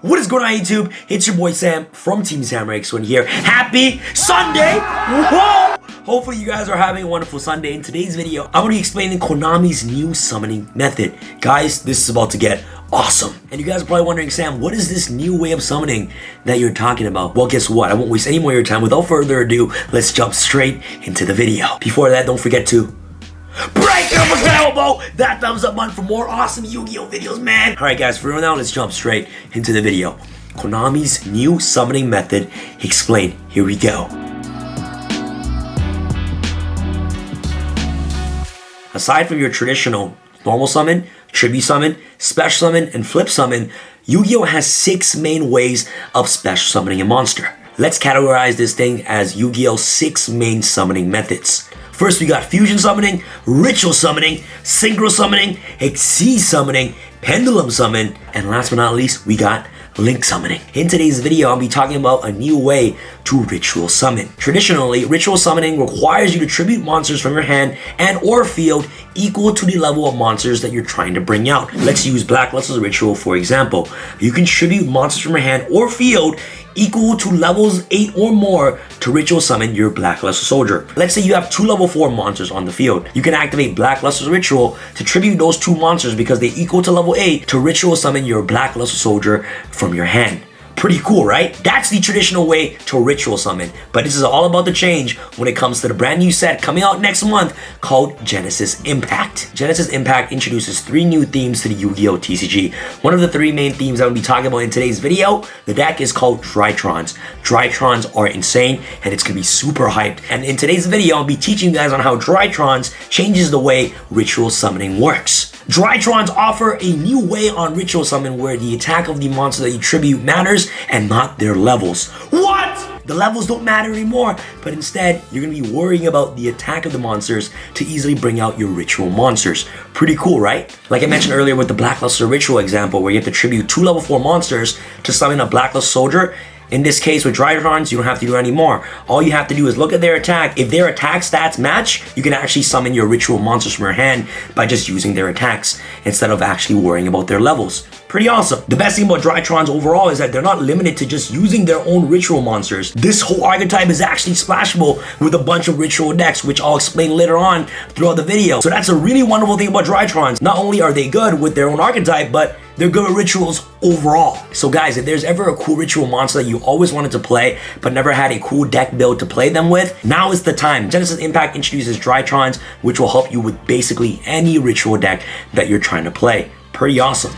What is going on, YouTube? It's your boy Sam from Team Samurai X1 here. Happy Sunday! Whoa! Hopefully you guys are having a wonderful Sunday. In today's video, I'm going to be explaining Konami's new summoning method. Guys, this is about to get awesome. And you guys are probably wondering, Sam, what is this new way of summoning that you're talking about? Well, guess what? I won't waste any more of your time. Without further ado, let's jump straight into the video. Before that, don't forget to break your elbow, that thumbs up button for more awesome Yu-Gi-Oh videos, man. Alright guys, for now, let's jump straight into the video. Konami's new summoning method explained. Here we go. Aside from your traditional normal summon, tribute summon, special summon, and flip summon, Yu-Gi-Oh has 6 main ways of special summoning a monster. Let's categorize this thing as Yu-Gi-Oh's 6 main summoning methods. First, we got fusion summoning, ritual summoning, synchro summoning, exceed summoning, pendulum summon, and last but not least, we got link summoning. In today's video, I'll be talking about a new way to ritual summon. Traditionally, ritual summoning requires you to tribute monsters from your hand and or field equal to the level of monsters that you're trying to bring out. Let's use Blackluster's ritual for example. You can tribute monsters from your hand or field equal to levels 8 or more to ritual summon your Blackluster soldier. Let's say you have 2 level 4 monsters on the field. You can activate Blackluster's ritual to tribute those 2 monsters because they equal to level 8 to ritual summon your Blackluster soldier from your hand. Pretty cool, right? That's the traditional way to ritual summon. But this is all about the change when it comes to the brand new set coming out next month called Genesis Impact. Genesis Impact introduces 3 new themes to the Yu-Gi-Oh TCG. One of the 3 main themes I will be talking about in today's video, the deck is called Drytrons. Drytrons are insane and it's gonna be super hyped. And in today's video, I'll be teaching you guys on how Drytrons changes the way ritual summoning works. Drytrons offer a new way on ritual summon where the attack of the monster that you tribute matters and not their levels. What? The levels don't matter anymore, but instead, you're gonna be worrying about the attack of the monsters to easily bring out your ritual monsters. Pretty cool, right? Like I mentioned earlier with the Blackluster ritual example where you have to tribute 2 level 4 monsters to summon a Blackluster soldier. In this case with Drytrons, you don't have to do it anymore. All you have to do is look at their attack. If their attack stats match, you can actually summon your ritual monsters from your hand by just using their attacks instead of actually worrying about their levels. Pretty awesome. The best thing about Drytrons overall is that they're not limited to just using their own ritual monsters. This whole archetype is actually splashable with a bunch of ritual decks, which I'll explain later on throughout the video. So that's a really wonderful thing about Drytrons. Not only are they good with their own archetype, but they're good at rituals overall. So guys, if there's ever a cool ritual monster that you always wanted to play but never had a cool deck build to play them with, now is the time. Genesis Impact introduces Drytrons, which will help you with basically any ritual deck that you're trying to play. Pretty awesome.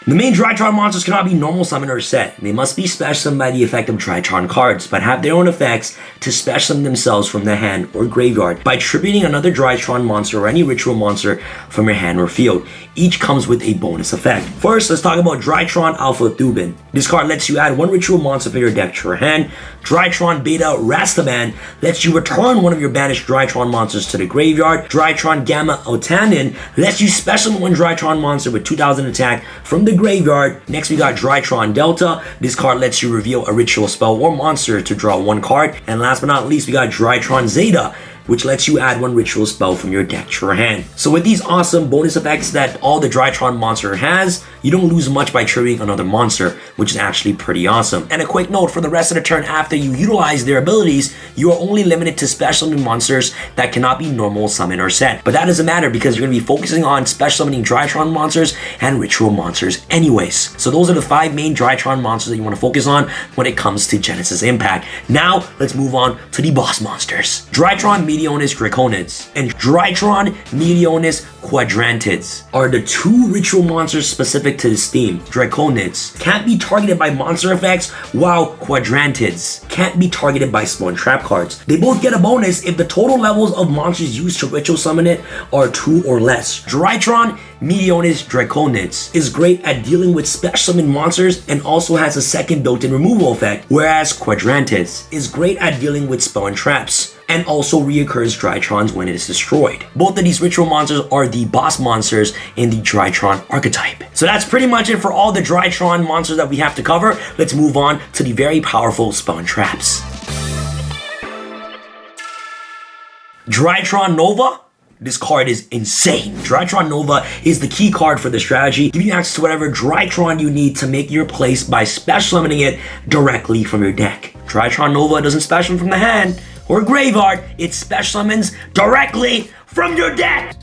The main Drytron monsters cannot be normal summoned or set. They must be special summoned by the effect of Drytron cards, but have their own effects to special summon themselves from the hand or graveyard by tributing another Drytron monster or any ritual monster from your hand or field. Each comes with a bonus effect. First, let's talk about Drytron Alpha Thubin. This card lets you add 1 ritual monster from your deck to your hand. Drytron Beta Rastaban lets you return one of your banished Drytron monsters to the graveyard. Drytron Gamma Otanin lets you special summon 1 Drytron monster with 2000 attack from the graveyard. Next, we got Drytron Delta. This card lets you reveal a ritual spell or monster to draw 1 card. And last but not least, we got Drytron Zeta, which lets you add 1 ritual spell from your deck to your hand. So with these awesome bonus effects that all the Drytron monster has, you don't lose much by tributing another monster, which is actually pretty awesome. And a quick note, for the rest of the turn after you utilize their abilities, you are only limited to special summon monsters that cannot be normal summon or set. But that doesn't matter because you're going to be focusing on special summoning Drytron monsters and ritual monsters anyways. So those are the 5 main Drytron monsters that you want to focus on when it comes to Genesis Impact. Now, let's move on to the boss monsters. Drytron Meteornis Draconids and Drytron Meteornis Quadrantids are the 2 ritual monsters specific to this theme. Draconids can't be targeted by monster effects, while Quadrantids can't be targeted by spawn trap cards. They both get a bonus if the total levels of monsters used to ritual summon it are 2 or less. Drytron Meteornis Draconids is great at dealing with special summon monsters and also has a second built-in removal effect, whereas Quadrantids is great at dealing with spawn traps and also reoccurs Drytrons when it is destroyed. Both of these ritual monsters are the boss monsters in the Drytron archetype. So that's pretty much it for all the Drytron monsters that we have to cover. Let's move on to the very powerful spawn traps. Drytron Nova This card is insane. Drytron Nova is the key card for the strategy, giving you access to whatever Drytron you need to make your place by special summoning it directly from your deck. Drytron Nova doesn't special from the hand or graveyard, it special summons directly from your deck.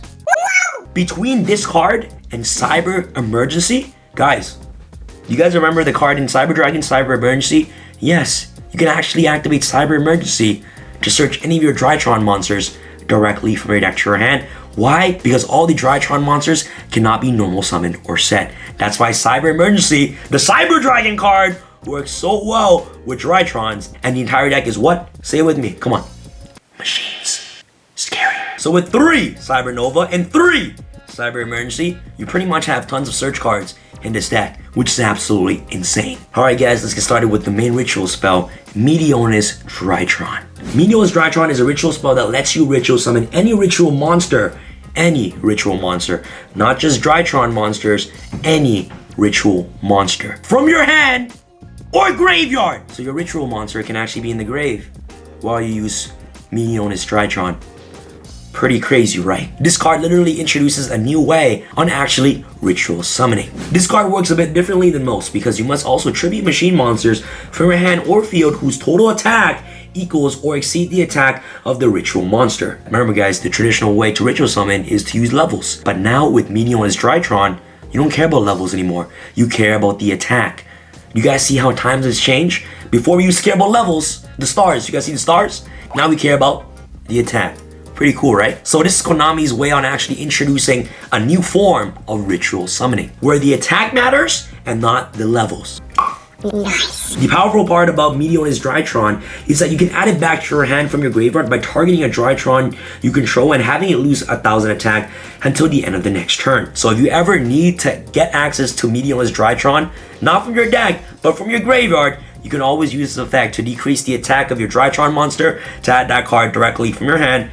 Between this card and Cyber Emergency, guys, you guys remember the card in Cyber Dragon, Cyber Emergency? Yes, you can actually activate Cyber Emergency to search any of your Drytron monsters directly from your deck to your hand. Why? Because all the Drytron monsters cannot be normal summoned or set. That's why Cyber Emergency, the Cyber Dragon card, works so well with Drytrons, and the entire deck is what? Say it with me, come on. Machines. Scary. So with 3 Cyber Nova and 3 Cyber Emergency, you pretty much have tons of search cards in this deck, which is absolutely insane. Alright guys, let's get started with the main ritual spell, Meteor's Drytron. Meteor's Drytron is a ritual spell that lets you ritual summon any ritual monster, not just Drytron monsters, any ritual monster from your hand or graveyard. So your ritual monster can actually be in the grave while you use Meteor's Drytron. Pretty crazy, right? This card literally introduces a new way on actually ritual summoning. This card works a bit differently than most because you must also tribute machine monsters from your hand or field whose total attack equals or exceed the attack of the ritual monster. Remember guys, the traditional way to ritual summon is to use levels. But now with Meteor's Drytron, you don't care about levels anymore. You care about the attack. You guys see how times has changed? Before we used to care about levels, the stars. You guys see the stars? Now we care about the attack. Pretty cool, right? So this is Konami's way on actually introducing a new form of ritual summoning, where the attack matters and not the levels. Nice. The powerful part about Meteor's Drytron is that you can add it back to your hand from your graveyard by targeting a Drytron you control and having it lose 1,000 attack until the end of the next turn. So if you ever need to get access to Meteor's Drytron, not from your deck, but from your graveyard, you can always use this effect to decrease the attack of your Drytron monster to add that card directly from your hand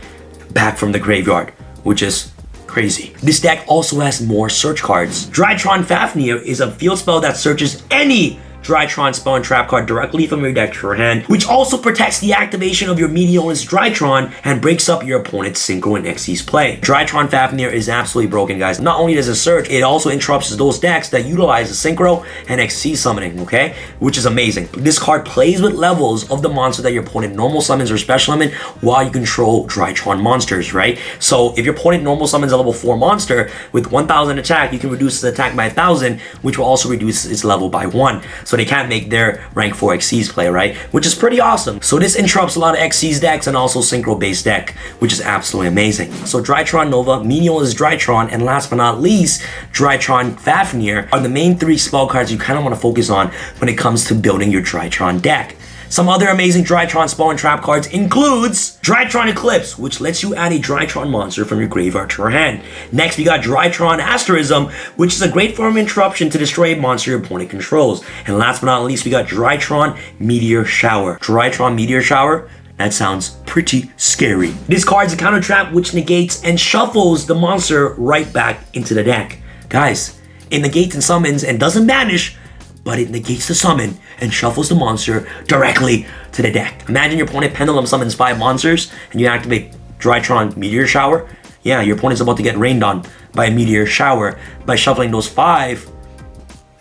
back from the graveyard, which is crazy. This deck also has more search cards. Drytron Fafnir is a field spell that searches any Drytron spell and trap card directly from your deck to your hand, which also protects the activation of your Meteor's Drytron and breaks up your opponent's Synchro and Xyz play. Drytron Fafnir is absolutely broken, guys. Not only does it search, it also interrupts those decks that utilize the Synchro and Xyz summoning, okay? Which is amazing. This card plays with levels of the monster that your opponent normal summons or special summon while you control Drytron monsters, right? So if your opponent normal summons a level 4 monster with 1,000 attack, you can reduce its attack by 1,000, which will also reduce its level by 1. So they can't make their rank 4 Xyz play, right? Which is pretty awesome. So this interrupts a lot of Xyz decks and also Synchro based deck, which is absolutely amazing. So Drytron Nova, Meteor's Drytron, and last but not least, Drytron Fafnir are the main 3 spell cards you kind of want to focus on when it comes to building your Drytron deck. Some other amazing Drytron spawn and trap cards includes Drytron Eclipse, which lets you add a Drytron monster from your graveyard to your hand. Next, we got Drytron Asterism, which is a great form of interruption to destroy a monster your opponent controls. And last but not least, we got Drytron Meteor Shower. Drytron Meteor Shower? That sounds pretty scary. This card's a counter trap which negates and shuffles the monster right back into the deck. Guys, it negates and summons and doesn't banish, but it negates the summon and shuffles the monster directly to the deck. Imagine your opponent pendulum summons 5 monsters and you activate Drytron Meteor Shower. Yeah, your opponent's about to get rained on by a Meteor Shower by shuffling those 5,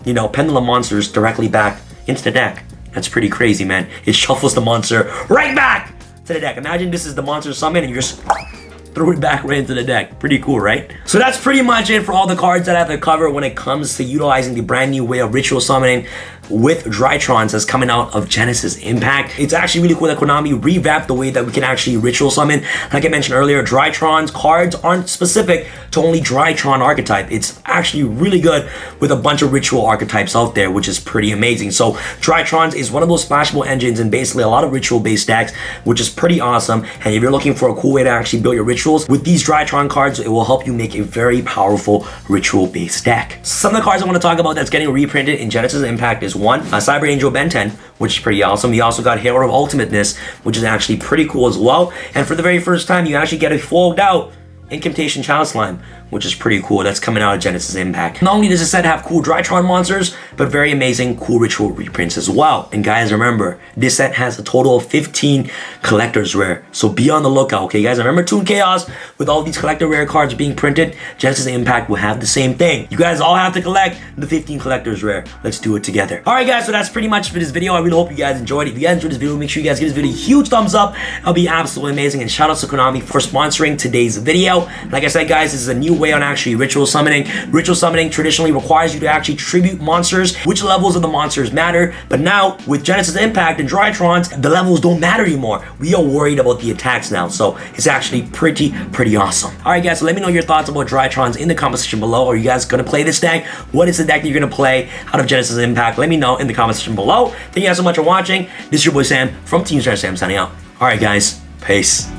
pendulum monsters directly back into the deck. That's pretty crazy, man. It shuffles the monster right back to the deck. Imagine this is the monster summon and you just throw it back right into the deck. Pretty cool, right? So that's pretty much it for all the cards that I have to cover when it comes to utilizing the brand new way of ritual summoning with Drytrons that's coming out of Genesis Impact. It's actually really cool that Konami revamped the way that we can actually ritual summon. Like I mentioned earlier, Drytron's cards aren't specific to only Drytron archetype. It's actually really good with a bunch of ritual archetypes out there, which is pretty amazing. So Drytrons is one of those splashable engines in basically a lot of ritual based decks, which is pretty awesome. And if you're looking for a cool way to actually build your rituals with these Drytron cards, it will help you make a very powerful ritual based deck. Some of the cards I want to talk about that's getting reprinted in Genesis Impact is one, Cyber Angel Ben 10, which is pretty awesome. We also got Hero of Ultimateness, which is actually pretty cool as well. And for the very first time, you actually get a folded out Incantation Child Slime, which is pretty cool. That's coming out of Genesis Impact. Not only does this set have cool Drytron monsters, but very amazing cool ritual reprints as well. And guys, remember, this set has a total of 15 collector's rare. So be on the lookout, okay guys? Remember Toon Chaos, with all these collector rare cards being printed, Genesis Impact will have the same thing. You guys all have to collect the 15 collector's rare. Let's do it together. Alright guys, so that's pretty much for this video. I really hope you guys enjoyed it. If you guys enjoyed this video, make sure you guys give this video a huge thumbs up. It'll be absolutely amazing. And shout out to Konami for sponsoring today's video. Like I said guys, this is a new way on actually ritual summoning. Ritual summoning traditionally requires you to actually tribute monsters, which levels of the monsters matter. But now with Genesis Impact and Drytrons, the levels don't matter anymore. We are worried about the attacks now. So it's actually pretty awesome. Alright guys, so let me know your thoughts about Drytrons in the comment section below. Are you guys gonna play this deck? What is the deck that you're gonna play out of Genesis Impact? Let me know in the comment section below. Thank you guys so much for watching. This is your boy Sam from Team Sam signing out. Alright guys, peace.